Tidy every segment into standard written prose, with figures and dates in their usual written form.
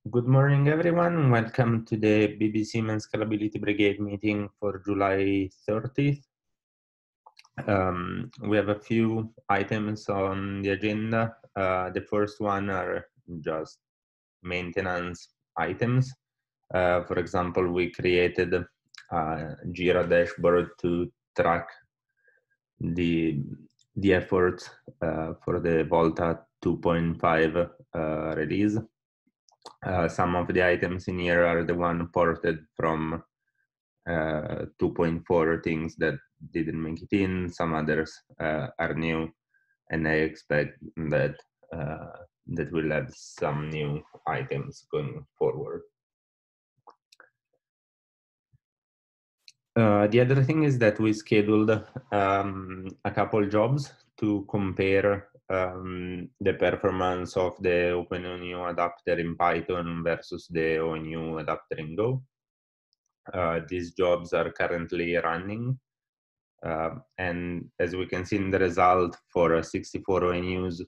Good morning, everyone. Welcome to the BB Siemens Scalability Brigade meeting for July 30th. We have a few items on the agenda. The first one are just maintenance items. For example, we created a Jira dashboard to track the efforts for the Volta 2.5 release. Some of the items in here are the one ported from 2.4 things that didn't make it in. Some others are new, and I expect that that we'll have some new items going forward. The other thing is that we scheduled a couple jobs to compare the performance of the OpenONU adapter in Python versus the ONU adapter in Go. These jobs are currently running. And as we can see in the result for 64 ONUs,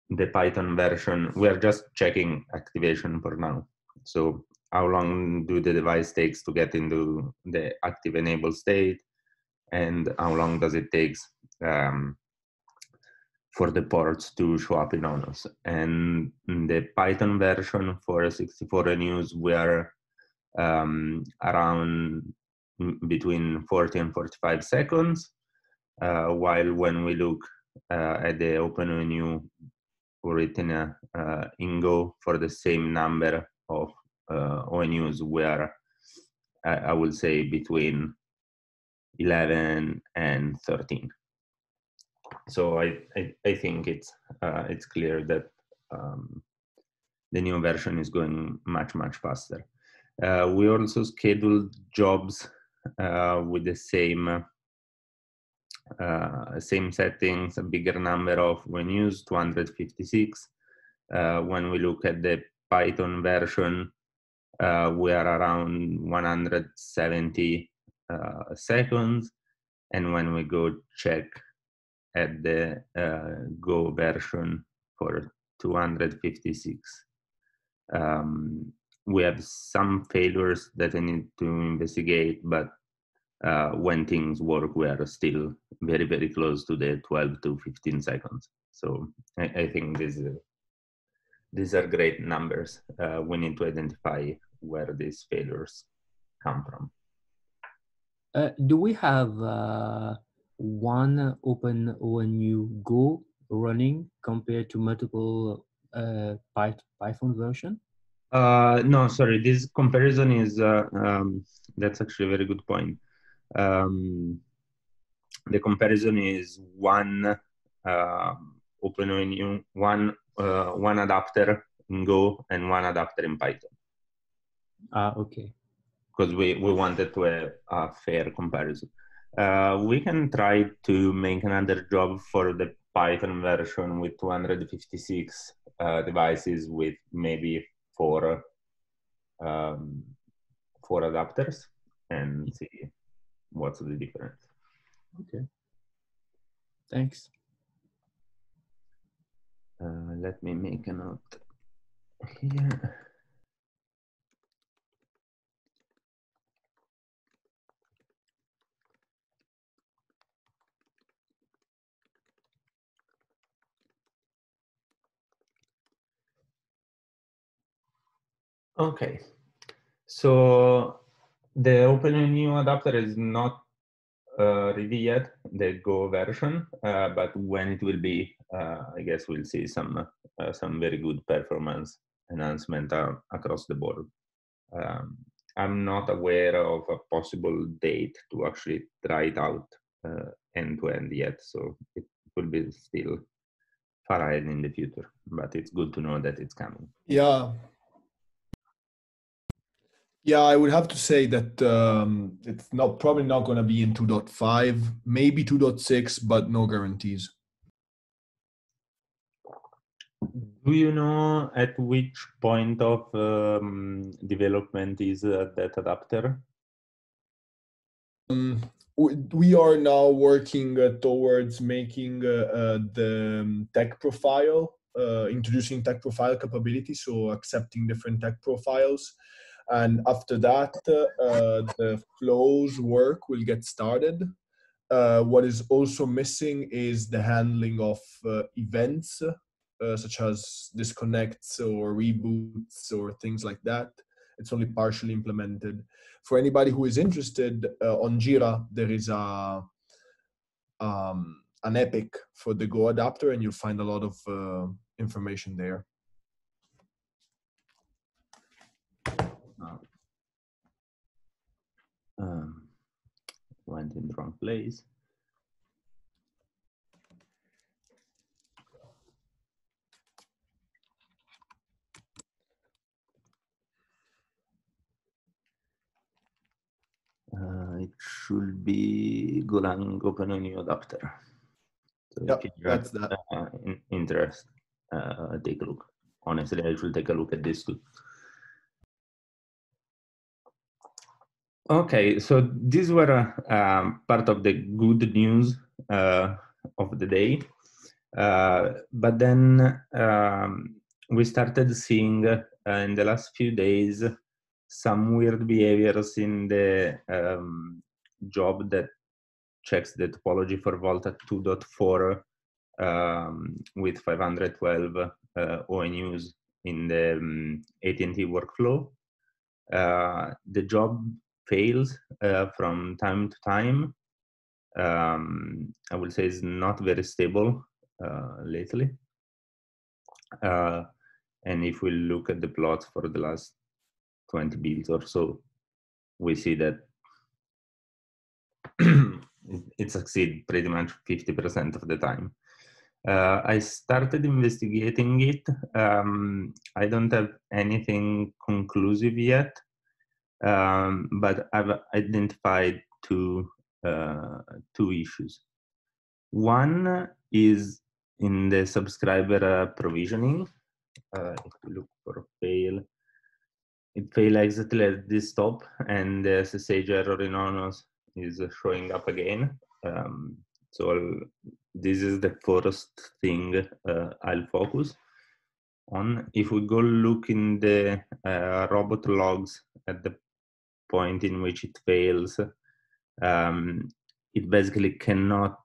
the Python version, we are just checking activation for now. So how long do the device takes to get into the active enable state, and how long does it take for the ports to show up in ONUs? And in the Python version for 64 ONUs, we are around between 40 and 45 seconds, while when we look at the OpenONU written in Go for the same number of ONUs, we are, I would say, between 11 and 13. So I think it's clear that the new version is going much faster. We also scheduled jobs with the same settings, a bigger number of ONUs, 256. When we look at the Python version, we are around 170 seconds, and when we go check at the Go version for 256, we have some failures that I need to investigate, but when things work, we are still very close to the 12 to 15 seconds. So I think these are great numbers. We need to identify where these failures come from. Do we have one OpenONU Go running compared to multiple Python version? No, sorry, this comparison is, that's actually a very good point. The comparison is one OpenONU, one adapter in Go and one adapter in Python. Okay. Because we wanted to have a fair comparison. We can try to make another job for the Python version with 256 devices with maybe four adapters and see what's the difference. Okay. Thanks. Let me make a note here. Okay, so the OpenONU adapter is not ready yet, the Go version, but when it will be, I guess we'll see some very good performance enhancement across the board. I'm not aware of a possible date to actually try it out end to end yet, so it will be still far ahead in the future, but it's good to know that it's coming. Yeah, I would have to say that it's probably not going to be in 2.5, maybe 2.6, but no guarantees. Do you know at which point of development is that adapter? we are now working towards making the tech profile, introducing tech profile capability, so accepting different tech profiles. And after that, the flows work will get started. What is also missing is the handling of events, such as disconnects or reboots or things like that. It's only partially implemented. For anybody who is interested, on Jira, there is an epic for the Go adapter, and you'll find a lot of information there. Went in the wrong place. It should be Golang OpenONU adapter. So Yep, if you're that's that. interest, take a look. Honestly, I should take a look at this too. Okay, so these were part of the good news of the day. But then we started seeing in the last few days some weird behaviors in the job that checks the topology for Volta 2.4 with 512 ONUs in the AT&T workflow. The job fails from time to time. I will say it's not very stable lately. And if we look at the plots for the last 20 builds or so, we see that it succeeds pretty much 50% of the time. I started investigating it. I don't have anything conclusive yet, but I've identified two issues. One is in the subscriber provisioning. If you look for fail, it failed exactly at this stop, and the SSH error in ONUs is showing up again. So this is the first thing I'll focus on. If we go look in the robot logs at the point in which it fails, it basically cannot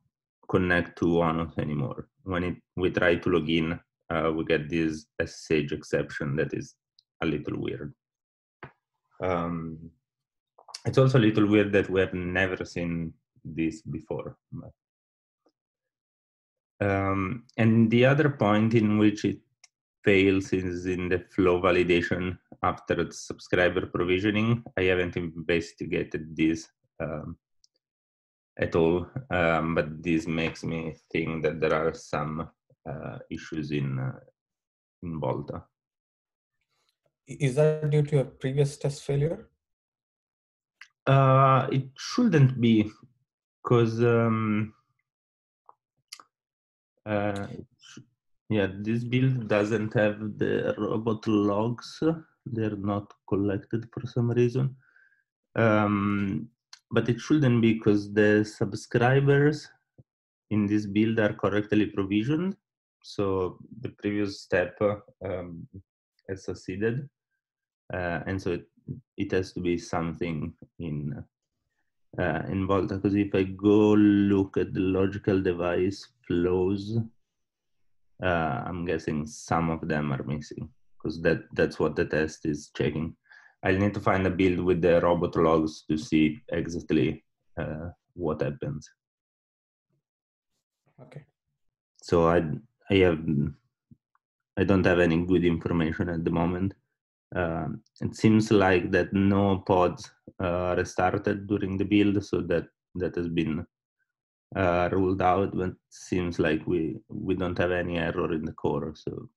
connect to ONUs anymore. When we try to log in, we get this SSH exception that is a little weird. It's also a little weird that we have never seen this before. And the other point in which it fails is in the flow validation after the subscriber provisioning. I haven't investigated this at all, but this makes me think that there are some issues in Volta. Is that due to a previous test failure? It shouldn't be, because yeah, this build doesn't have the robot logs. They're not collected for some reason. But it shouldn't be, because the subscribers in this build are correctly provisioned. So the previous step has succeeded. And so it has to be something in Volta, because if I go look at the logical device flows, I'm guessing some of them are missing, because that's what the test is checking. I'll need to find a build with the robot logs to see exactly what happens. Okay. So I don't have any good information at the moment. It seems like that no pods restarted during the build, so that has been ruled out, but seems like we don't have any error in the core, so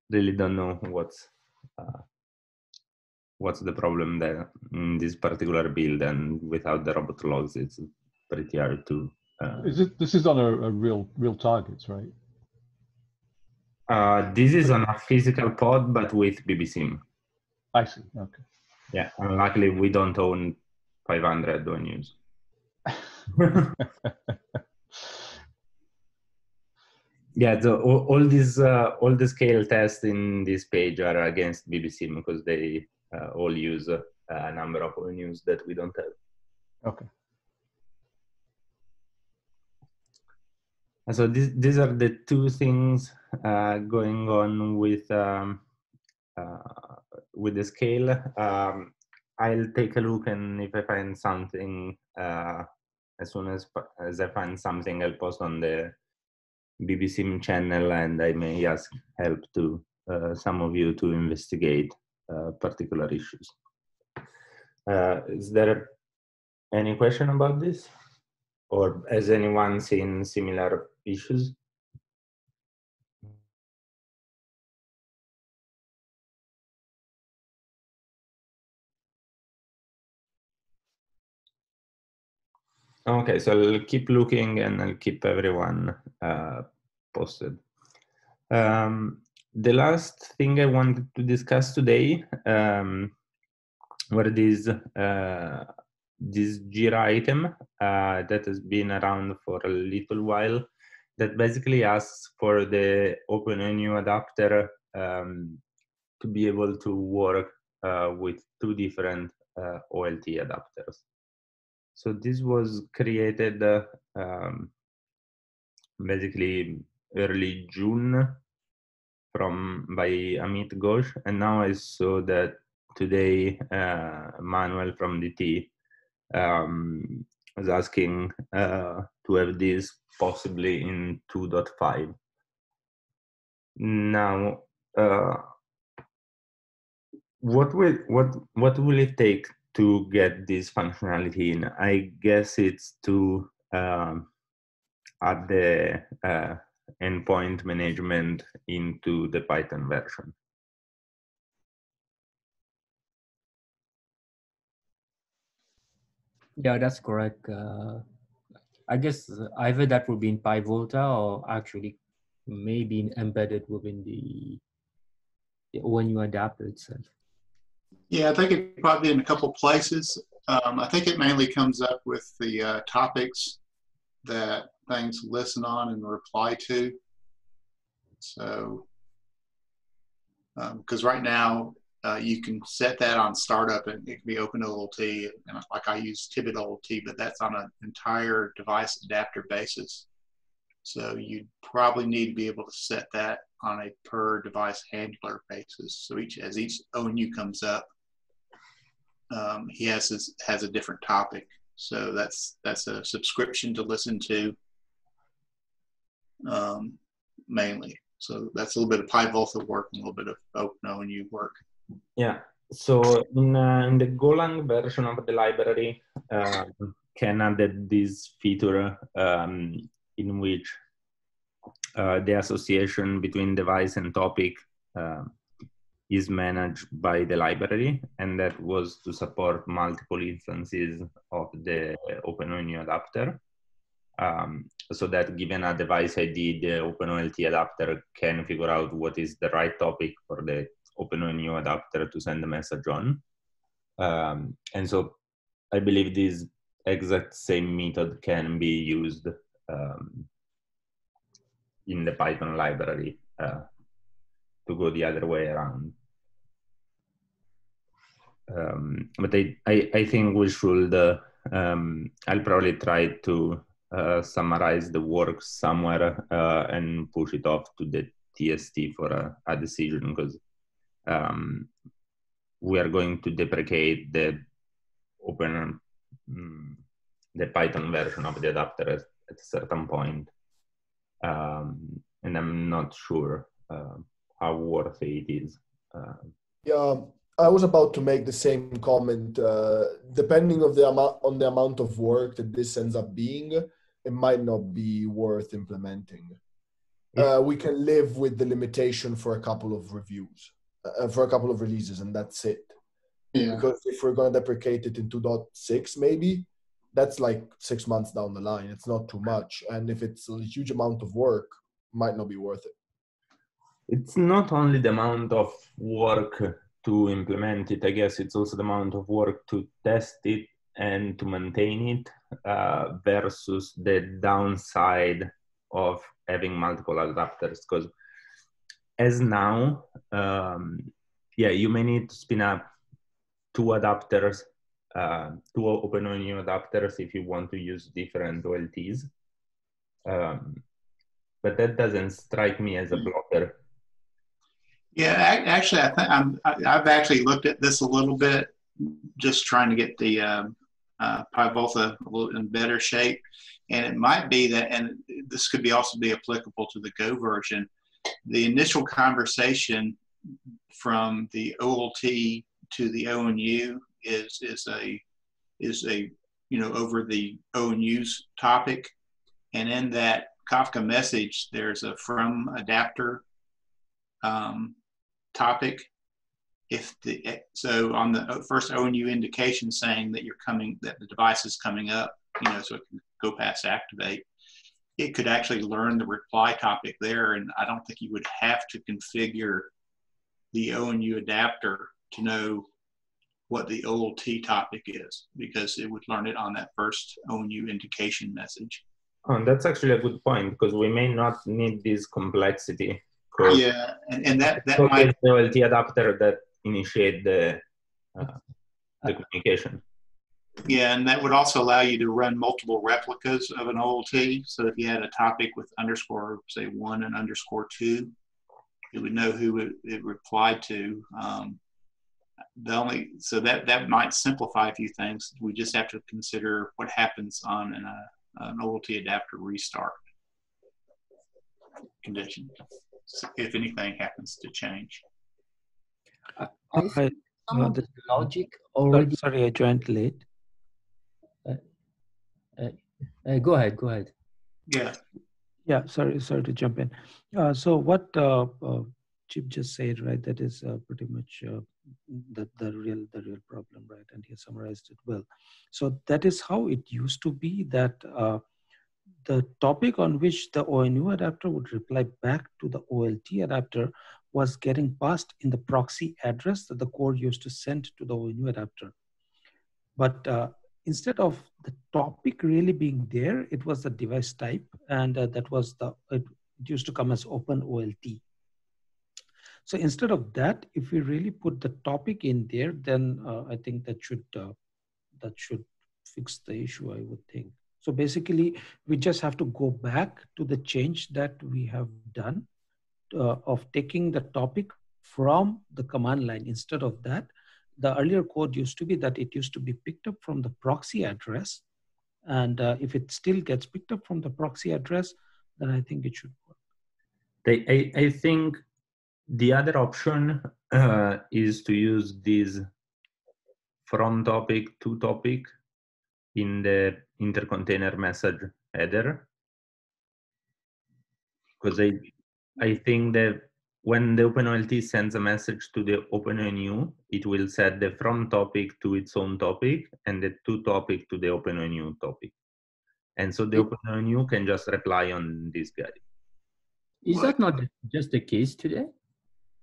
really don't know what's the problem there in this particular build, and without the robot logs it's pretty hard to This is on a real targets, right? this is on a physical pod but with BBSIM. I see. Okay. Yeah, and luckily we don't own 500 ONUs, Yeah, so all the scale tests in this page are against BBSIM because they all use a number of ONUs that we don't have. Okay. So these are the two things going on with the scale. I'll take a look, and if I find something, as soon as I find something, I'll post on the BBSIM channel, and I may ask help to some of you to investigate particular issues. Is there any question about this? Or has anyone seen similar issues? Okay, so I'll keep looking and I'll keep everyone posted. The last thing I wanted to discuss today were these this Jira item that has been around for a little while, that basically asks for the OpenONU adapter to be able to work with two different OLT adapters. So this was created basically early June by Amit Ghosh, and now I saw that today Manuel from DT was asking to have this possibly in 2.5. Now, what will it take to get this functionality in? I guess it's to add the endpoint management into the Python version. Yeah, that's correct. I guess either that would be in PyVolta or actually maybe embedded within the ONU adapter itself. Yeah, I think it probably in a couple places. I think it mainly comes up with the topics that things listen on and reply to. So, because right now you can set that on startup and it can be OpenOLT, and like I use TibetOLT, but that's on an entire device adapter basis. So you probably need to be able to set that on a per device handler basis. So as each ONU comes up, he has a different topic. So that's a subscription to listen to mainly. So that's a little bit of PyVolta work and a little bit of OpenONU work. Yeah. So in the Golang version of the library, Ken added this feature in which the association between device and topic is managed by the library, and that was to support multiple instances of the OpenONU adapter. So that given a device ID, the OpenOLT adapter can figure out what is the right topic for the OpenONU adapter to send a message on. And so I believe this exact same method can be used in the Python library to go the other way around. But I think we should, I'll probably try to summarize the work somewhere and push it off to the TST for a decision, because we are going to deprecate the the Python version of the adapter at a certain point. And I'm not sure how worthy it is. Yeah, I was about to make the same comment. Depending on the amount of work that this ends up being, it might not be worth implementing. We can live with the limitation for a couple of reviews, for a couple of releases, and that's it. Yeah. Because if we're going to deprecate it in 2.6, maybe, that's like 6 months down the line. It's not too much. And if it's a huge amount of work, might not be worth it. It's not only the amount of work to implement it, I guess it's also the amount of work to test it and to maintain it versus the downside of having multiple adapters. Because as now, yeah, you may need to spin up two adapters, two OpenONU adapters if you want to use different OLTs. But that doesn't strike me as a blocker. Yeah, actually, I've actually looked at this a little bit, just trying to get the PyVolta a little in better shape. And it might be that, and this could also be applicable to the Go version, the initial conversation from the OLT to the ONU is a over the ONU's topic, and in that Kafka message there's a from adapter topic. So on the first ONU indication saying that that the device is coming up, so it can go past activate, it could actually learn the reply topic there, and I don't think you would have to configure the ONU adapter to know what the OLT topic is, because it would learn it on that first ONU indication message. Oh, that's actually a good point, because we may not need this complexity. Yeah, and that so might the OLT adapter that initiate the communication. Yeah, and that would also allow you to run multiple replicas of an OLT. So if you had a topic with underscore, say 1 and underscore 2, it would know who it replied to. So that might simplify a few things. We just have to consider what happens on an OLT adapter restart condition, if anything happens to change. The logic already. Sorry, I joined late. Go ahead. Yeah, sorry to jump in. So what Chip just said, right? That is pretty much the real problem, right? And he summarized it well. So that is how it used to be, that the topic on which the ONU adapter would reply back to the OLT adapter was getting passed in the proxy address that the core used to send to the ONU adapter. But instead of the topic really being there, it was the device type, and that was it used to come as open OLT. So instead of that, if we really put the topic in there, then I think that should fix the issue, I would think. So basically, we just have to go back to the change that we have done of taking the topic from the command line. Instead of that, the earlier code used to be that it used to be picked up from the proxy address. And if it still gets picked up from the proxy address, then I think it should work. I think the other option is to use this from topic to topic in the intercontainer message header. Because I think that when the OpenOLT sends a message to the OpenONU, it will set the from topic to its own topic and the to topic to the OpenONU topic. And so the OpenONU can just reply on this guy. Is that not just the case today?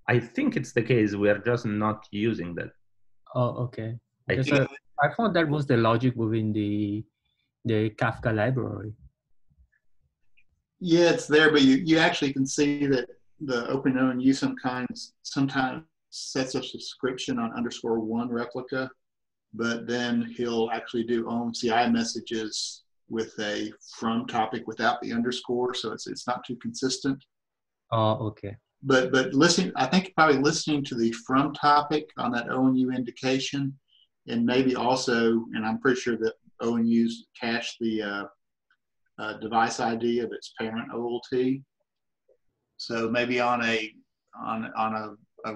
I think it's the case. We are just not using that. Oh, okay. I thought that was the logic within the Kafka library. Yeah, it's there, but you actually can see that the OpenONU sometimes sets a subscription on _1 replica, but then he'll actually do OMCI messages with a from topic without the underscore, so it's not too consistent. Oh, okay. But I think probably listening to the from topic on that ONU indication, and maybe also, and I'm pretty sure that ONU's cache the device ID of its parent OLT. So maybe on a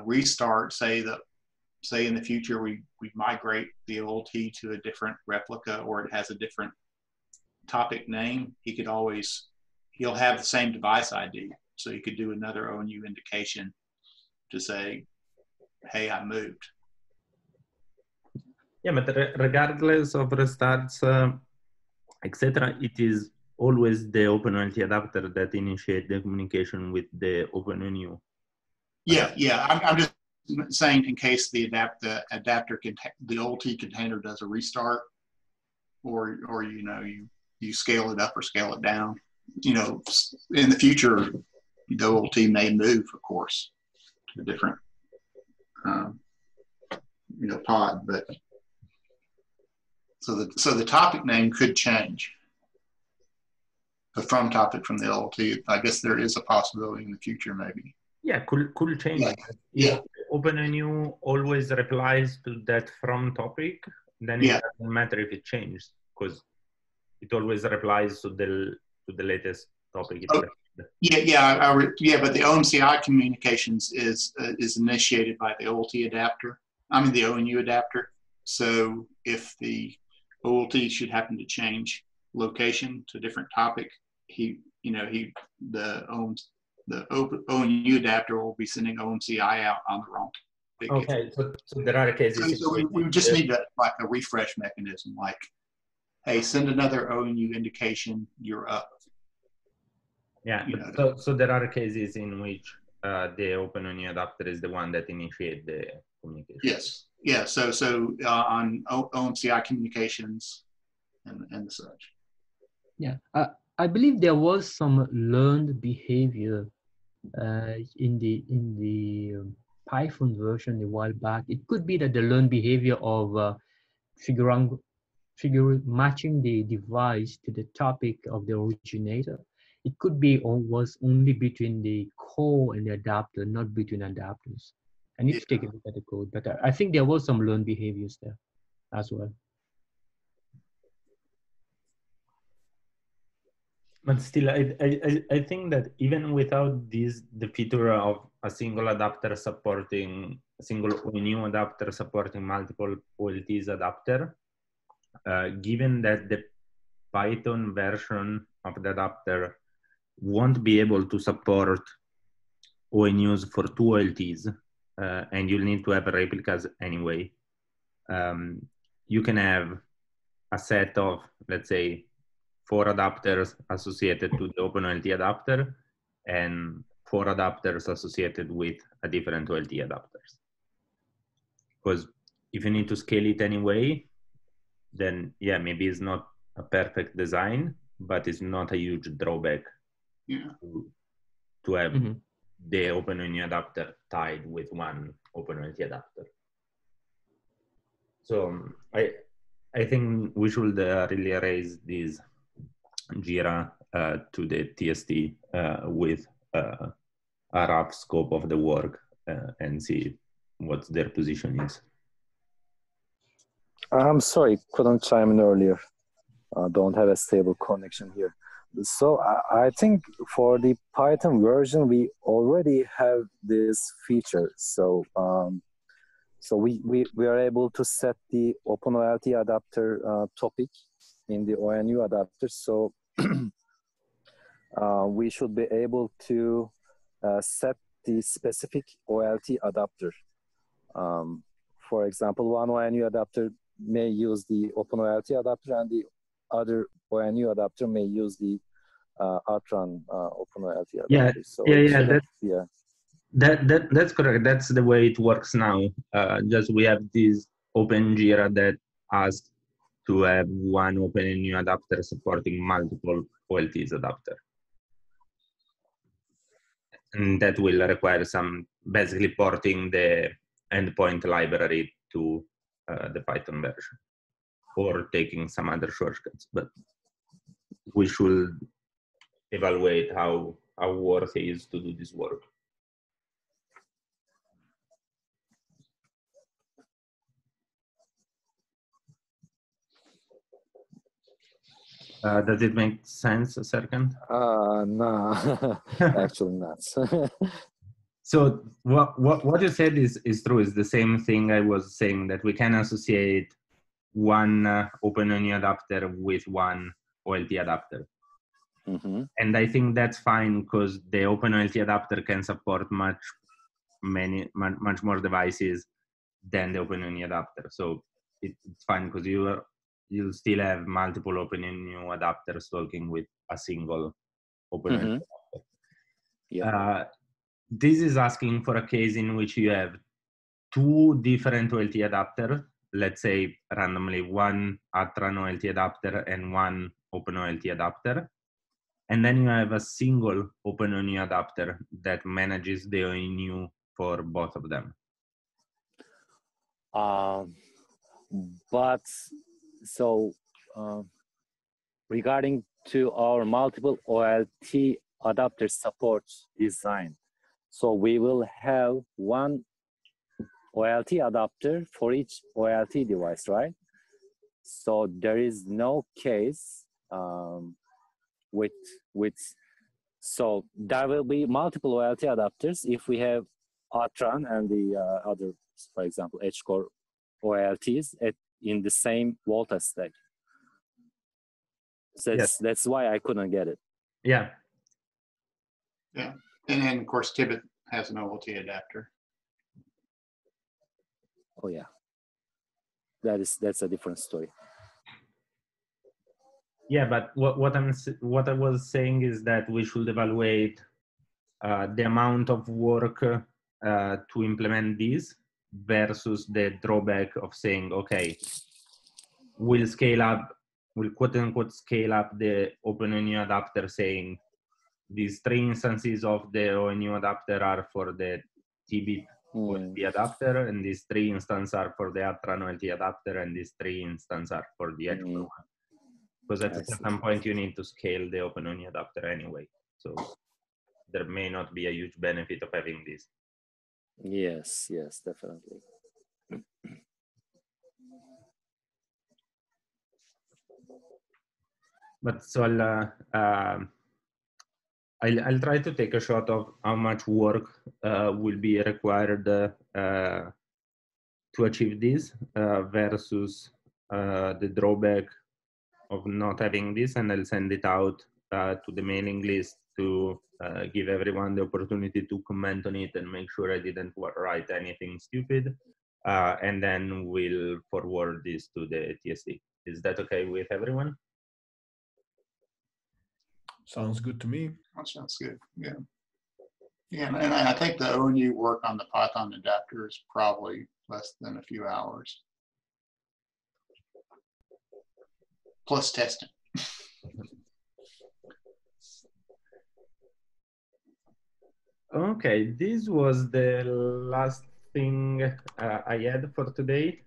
restart, say in the future we migrate the OLT to a different replica, or it has a different topic name, he'll have the same device ID. So you could do another ONU indication to say, hey, I moved. Yeah, but regardless of restarts, etc., it is always the OpenOLT adapter that initiates the communication with the OpenONU. Yeah. I'm just saying, in case the OLT container does a restart, or you know, you scale it up or scale it down. You know, in the future, the OLT may move, of course, to a different, you know, pod. But so the topic name could change. The from topic from the OLT, I guess there is a possibility in the future, maybe. Yeah, could change. Yeah. If OpenNU always replies to that from topic, then it doesn't matter if it changes, because it always replies to the latest topic. But the OMCI communications is initiated by the OLT adapter. I mean the ONU adapter. So if the OLT should happen to change location to a different topic, the ONU adapter will be sending OMCI out on the wrong topic. Okay, so there are cases. So we just need a refresh mechanism, like, hey, send another ONU indication, you're up. Yeah, so there are cases in which the OpenNU adapter is the one that initiates the communication. Yes, yeah. So on OMCI communications and such. Yeah, I believe there was some learned behavior in the Python version a while back. It could be that the learned behavior of matching the device to the topic of the originator. It could be was only between the core and the adapter, not between adapters. I need to take a look at the code, but I think there was some learned behaviors there as well. But still, I think that even without the feature of a single adapter supporting, a single ONU adapter supporting multiple OLTs adapter, given that the Python version of the adapter won't be able to support ONUs for two OLTs, and you'll need to have replicas anyway, you can have a set of, let's say, 4 adapters associated to the OpenOLT adapter and 4 adapters associated with a different OLT adapters. Because if you need to scale it anyway, then yeah, maybe it's not a perfect design, but it's not a huge drawback to have the OpenOLT adapter tied with one OpenOLT adapter. So I think we should really raise this Jira to the TST with a rough scope of the work and see what their position is. I'm sorry, couldn't chime in earlier. Don't have a stable connection here. So I think for the Python version, we already have this feature. So so we are able to set the OpenOLT adapter topic in the ONU adapter. So we should be able to set the specific OLT adapter. For example, one ONU adapter may use the OpenOLT adapter and the other ONU adapter may use the Atran OpenOLT adapter. Yeah, so that's correct. That's the way it works now. Just we have this OpenJira that asks to have one OpenNU adapter supporting multiple OLTs adapter. And that will require some basically porting the endpoint library to the Python version or taking some other shortcuts. But we should evaluate how worth it is to do this work. Does it make sense, Serkan? No, actually not. So what you said is true. It's the same thing I was saying, that we can associate one OpenOLT adapter with one OLT adapter. And I think that's fine because the OpenOLT adapter can support much more devices than the OpenOLT adapter. So it's fine because you'll still have multiple OpenNU adapters talking with a single OpenNU adapter. Yeah. This is asking for a case in which you have 2 different OLT adapters, let's say randomly, one Atran OLT adapter and one OpenOLT adapter. And then you have a single OpenONU adapter that manages the ONU for both of them. But so regarding to our multiple OLT adapter support design, so we will have one OLT adapter for each OLT device, right? So there is no case so there will be multiple OLT adapters if we have Atran and the other, for example, H-core OLTs in the same voltage stack. So Yes. that's why I couldn't get it. Yeah. Yeah, and then of course Tibit has an OLT adapter. Oh yeah, that's a different story. Yeah, but what I was saying is that we should evaluate the amount of work to implement these versus the drawback of saying, okay, we'll quote unquote scale up the OpenONU adapter, saying these 3 instances of the ONU adapter are for the Tibit OLT adapter, and these 3 instances are for the Atran OLT adapter, and these 3 instances are for the H-core one. Because at a certain point you need to scale the OpenONU adapter anyway. So there may not be a huge benefit of having this. Yes, definitely. But so I'll try to take a shot of how much work will be required to achieve this versus the drawback of not having this, and I'll send it out to the mailing list to give everyone the opportunity to comment on it and make sure I didn't write anything stupid. And then we'll forward this to the TSD. Is that okay with everyone? Sounds good to me. That sounds good. Yeah. Yeah, and I think the ONU work on the Python adapter is probably less than a few hours. Plus testing. Okay, this was the last thing I had for today.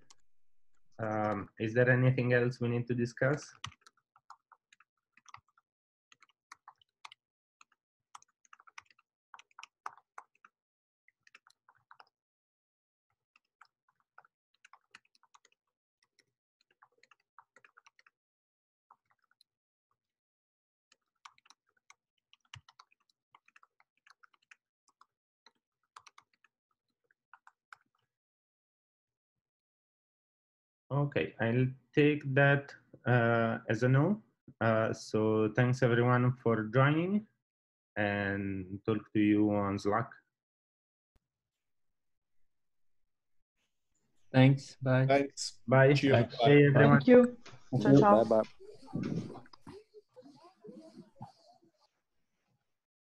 Is there anything else we need to discuss? Okay, I'll take that as a no. So thanks everyone for joining, and talk to you on Slack. Thanks. Bye. Thanks. Bye. Cheers. Bye, everyone. Thank you. Ciao, ciao. Bye bye.